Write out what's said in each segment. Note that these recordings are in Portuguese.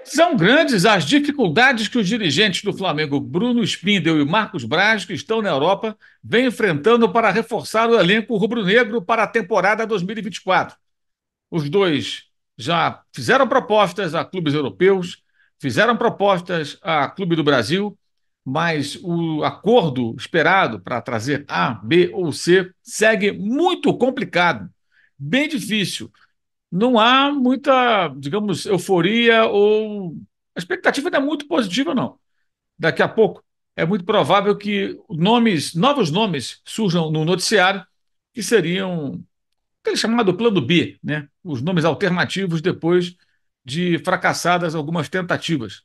São grandes as dificuldades que os dirigentes do Flamengo, Bruno Spindel e Marcos Braz, que estão na Europa, vêm enfrentando para reforçar o elenco rubro-negro para a temporada 2024. Os dois já fizeram propostas a clubes europeus, fizeram propostas a Clube do Brasil, mas o acordo esperado para trazer A, B ou C segue muito complicado, bem difícil. Não há muita, digamos, euforia ou a expectativa não é muito positiva, não. Daqui a pouco é muito provável que nomes, novos nomes surjam no noticiário que seriam aquele chamado plano B, né? Os nomes alternativos depois de fracassadas algumas tentativas.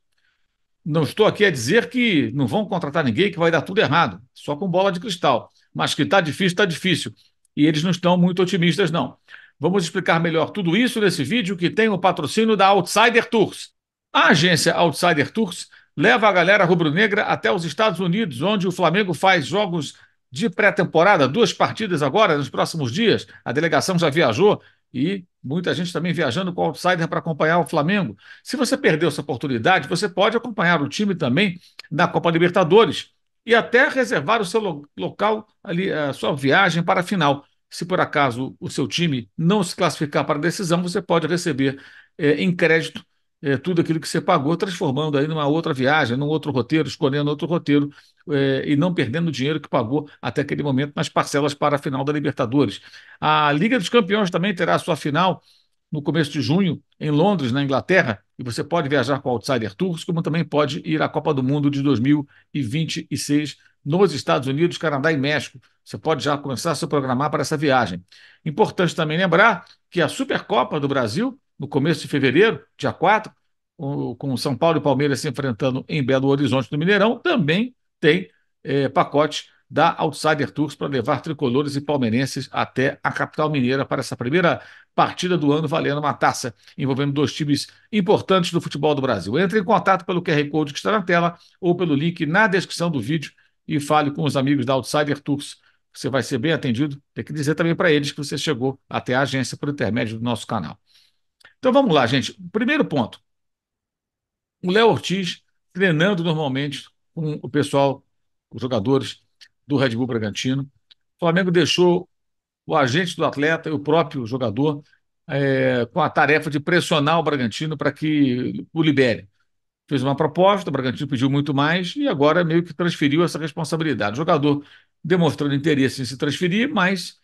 Não estou aqui a dizer que não vão contratar ninguém, que vai dar tudo errado, só com bola de cristal. Mas que está difícil, está difícil. E eles não estão muito otimistas, não. Vamos explicar melhor tudo isso nesse vídeo que tem o patrocínio da Outsider Tours. A agência Outsider Tours leva a galera rubro-negra até os Estados Unidos, onde o Flamengo faz jogos de pré-temporada, duas partidas agora, nos próximos dias. A delegação já viajou e muita gente também viajando com o Outsider para acompanhar o Flamengo. Se você perdeu essa oportunidade, você pode acompanhar o time também na Copa Libertadores e até reservar o seu local ali, a sua viagem para a final. Se por acaso o seu time não se classificar para a decisão, você pode receber em crédito tudo aquilo que você pagou, transformando aí numa outra viagem, num outro roteiro, escolhendo outro roteiro e não perdendo o dinheiro que pagou até aquele momento nas parcelas para a final da Libertadores. A Liga dos Campeões também terá a sua final no começo de junho, em Londres, na Inglaterra, e você pode viajar com o Outsider Tours, como também pode ir à Copa do Mundo de 2026 nos Estados Unidos, Canadá e México. Você pode já começar a se programar para essa viagem. Importante também lembrar que a Supercopa do Brasil, no começo de fevereiro, dia 4, com São Paulo e Palmeiras se enfrentando em Belo Horizonte, no Mineirão, também tem pacote da Outsider Tours para levar tricolores e palmeirenses até a capital mineira para essa primeira partida do ano, valendo uma taça envolvendo dois times importantes do futebol do Brasil. Entre em contato pelo QR Code que está na tela ou pelo link na descrição do vídeo e fale com os amigos da Outsider Tours. Você vai ser bem atendido. Tem que dizer também para eles que você chegou até a agência por intermédio do nosso canal. Então vamos lá, gente. Primeiro ponto: o Léo Ortiz treinando normalmente com o pessoal, os jogadores do Red Bull Bragantino. O Flamengo deixou o agente do atleta e o próprio jogador com a tarefa de pressionar o Bragantino para que o libere. Fez uma proposta, o Bragantino pediu muito mais e agora meio que transferiu essa responsabilidade. O jogador demonstrando interesse em se transferir, mas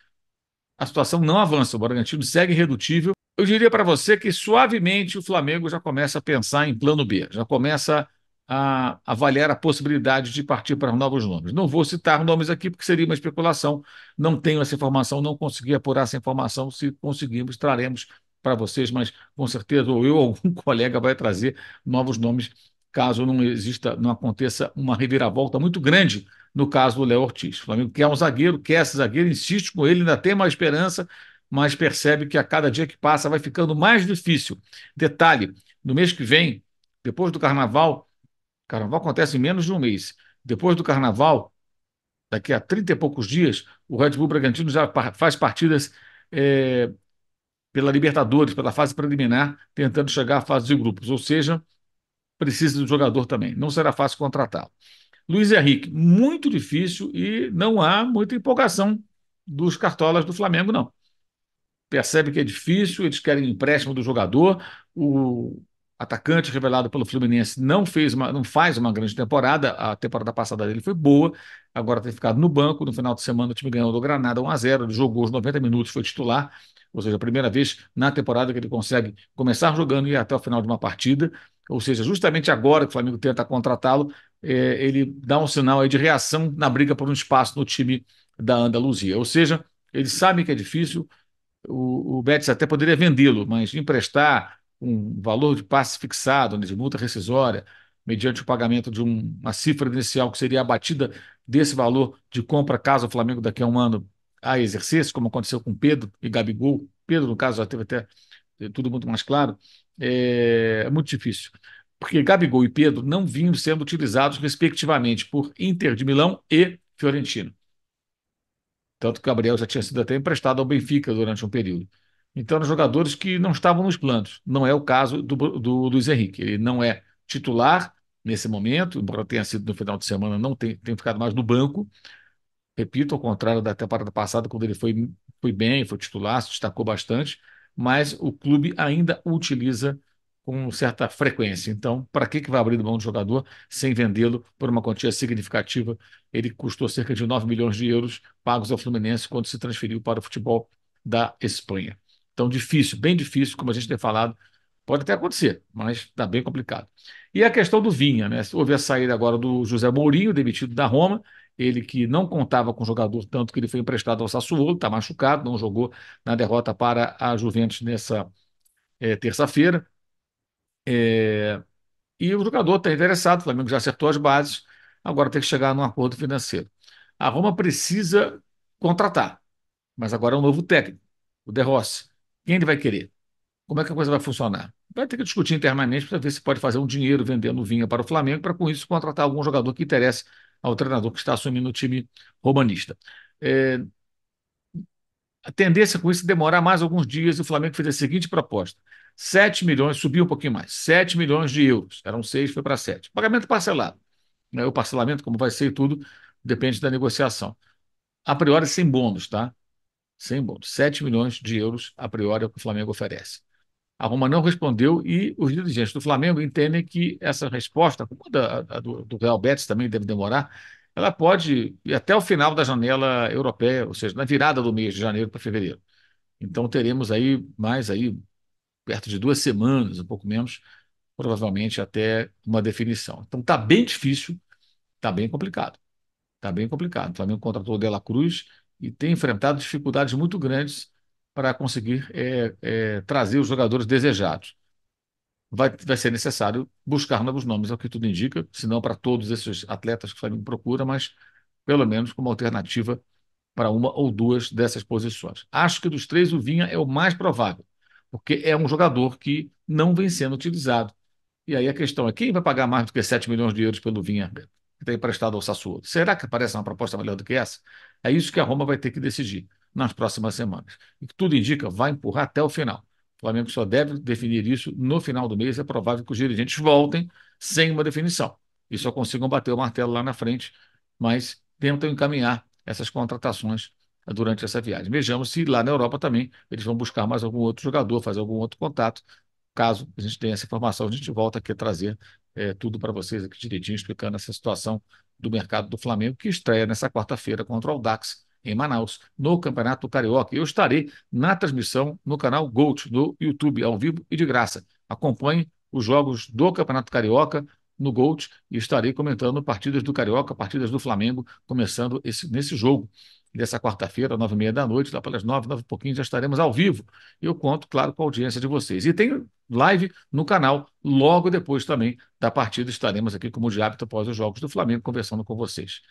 a situação não avança. O Bragantino segue irredutível. Eu diria para você que suavemente o Flamengo já começa a pensar em plano B, já começa a avaliar a possibilidade de partir para novos nomes. Não vou citar nomes aqui porque seria uma especulação, não tenho essa informação, não consegui apurar essa informação. Se conseguirmos, traremos para vocês, mas com certeza ou eu ou algum colega vai trazer novos nomes, caso não exista, não aconteça uma reviravolta muito grande no caso do Léo Ortiz. O Flamengo quer um zagueiro, quer esse zagueiro, insiste com ele, ainda tem uma esperança, mas percebe que a cada dia que passa vai ficando mais difícil. Detalhe: no mês que vem, depois do Carnaval, Carnaval acontece em menos de um mês. Depois do Carnaval, daqui a 30 e poucos dias, o Red Bull Bragantino já faz partidas é, pela Libertadores, pela fase preliminar, tentando chegar à fase de grupos. Ou seja, precisa do jogador também. Não será fácil contratá-lo. Luiz Henrique, muito difícil e não há muita empolgação dos cartolas do Flamengo, não. Percebe que é difícil, eles querem empréstimo do jogador. O atacante revelado pelo Fluminense não faz uma grande temporada. A temporada passada dele foi boa, agora tem ficado no banco. No final de semana o time ganhou do Granada 1-0, ele jogou os 90 minutos, foi titular, ou seja, a primeira vez na temporada que ele consegue começar jogando e ir até o final de uma partida. Ou seja, justamente agora que o Flamengo tenta contratá-lo, ele dá um sinal aí de reação na briga por um espaço no time da Andaluzia. Ou seja, eles sabem que é difícil, o Betis até poderia vendê-lo, mas emprestar um valor de passe fixado, né, de multa rescisória, mediante o pagamento de uma cifra inicial que seria abatida desse valor de compra, caso o Flamengo daqui a um ano a exercesse, como aconteceu com Pedro e Gabigol. Pedro, no caso, já teve até tudo muito mais claro. É muito difícil, porque Gabigol e Pedro não vinham sendo utilizados, respectivamente, por Inter de Milão e Fiorentina. Tanto que o Gabriel já tinha sido até emprestado ao Benfica durante um período. Então, eram jogadores que não estavam nos planos. Não é o caso do Luiz Henrique. Ele não é titular nesse momento, embora tenha sido no final de semana, não tem ficado mais no banco. Repito, ao contrário da temporada passada, quando ele foi bem, foi titular, se destacou bastante, mas o clube ainda o utiliza com certa frequência. Então, para que vai abrir mão do jogador sem vendê-lo por uma quantia significativa? Ele custou cerca de 9 milhões de euros pagos ao Fluminense quando se transferiu para o futebol da Espanha. Então, difícil, bem difícil, como a gente tem falado. Pode até acontecer, mas está bem complicado. E a questão do Vinha, né? Houve a saída agora do José Mourinho, demitido da Roma, ele que não contava com o jogador, tanto que ele foi emprestado ao Sassuolo, está machucado, não jogou na derrota para a Juventus nessa terça-feira. E o jogador está interessado, o Flamengo já acertou as bases, agora tem que chegar num acordo financeiro. A Roma precisa contratar, mas agora é um novo técnico, o De Rossi. Quem ele vai querer? Como é que a coisa vai funcionar? Vai ter que discutir internamente para ver se pode fazer um dinheiro vendendo vinha para o Flamengo, para com isso contratar algum jogador que interesse ao treinador que está assumindo o time romanista. É, a tendência com isso é demorar mais alguns dias. O Flamengo fez a seguinte proposta: 7 milhões, subiu um pouquinho mais, 7 milhões de euros. Eram 6, foi para 7. Pagamento parcelado. Né? O parcelamento, como vai ser e tudo, depende da negociação. A priori, sem bônus, tá? Sem bônus. 7 milhões de euros, a priori, é o que o Flamengo oferece. A Roma não respondeu e os dirigentes do Flamengo entendem que essa resposta, como a do Real Betis também deve demorar, ela pode ir até o final da janela europeia, ou seja, na virada do mês de janeiro para fevereiro. Então teremos aí mais aí perto de 2 semanas, um pouco menos, provavelmente até uma definição. Então está bem difícil, está bem complicado. Está bem complicado. O Flamengo contratou o De La Cruz e tem enfrentado dificuldades muito grandes para conseguir trazer os jogadores desejados. Vai ser necessário buscar novos nomes, é o que tudo indica, se não para todos esses atletas que o Flamengo procura, mas pelo menos como alternativa para uma ou duas dessas posições. Acho que dos três o Vinha é o mais provável, porque é um jogador que não vem sendo utilizado. E aí a questão é quem vai pagar mais do que 7 milhões de euros pelo Vinha, que está emprestado ao Sassuolo? Será que aparece uma proposta melhor do que essa? É isso que a Roma vai ter que decidir nas próximas semanas. E que tudo indica, vai empurrar até o final. O Flamengo só deve definir isso no final do mês. É provável que os dirigentes voltem sem uma definição e só consigam bater o martelo lá na frente, mas tentam encaminhar essas contratações durante essa viagem. Vejamos se lá na Europa também eles vão buscar mais algum outro jogador, fazer algum outro contato. Caso a gente tenha essa informação, a gente volta aqui a trazer tudo para vocês aqui direitinho, explicando essa situação do mercado do Flamengo, que estreia nessa quarta-feira contra o Audax, em Manaus, no Campeonato Carioca. Eu estarei na transmissão no canal Gold, no YouTube, ao vivo e de graça. Acompanhe os jogos do Campeonato Carioca no Gold e estarei comentando partidas do Carioca, partidas do Flamengo, começando nesse jogo dessa quarta-feira, 9h30 da noite, lá pelas 9, 9 e pouquinho, já estaremos ao vivo. E eu conto, claro, com a audiência de vocês. E tem live no canal, logo depois também da partida, estaremos aqui, como de hábito, após os jogos do Flamengo, conversando com vocês.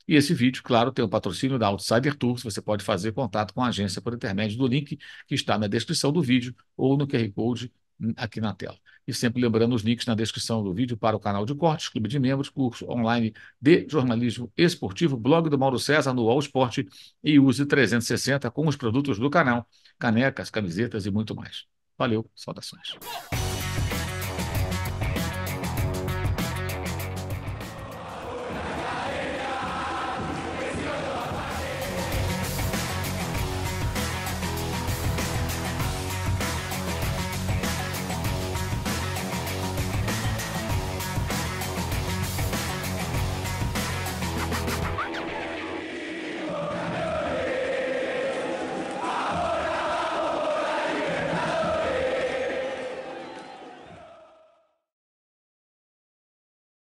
E esse vídeo, claro, tem o patrocínio da Outsider Tours, você pode fazer contato com a agência por intermédio do link que está na descrição do vídeo ou no QR Code aqui na tela. E sempre lembrando os links na descrição do vídeo para o canal de cortes, clube de membros, curso online de jornalismo esportivo, blog do Mauro César no All Sport e use 360 com os produtos do canal, canecas, camisetas e muito mais. Valeu, saudações.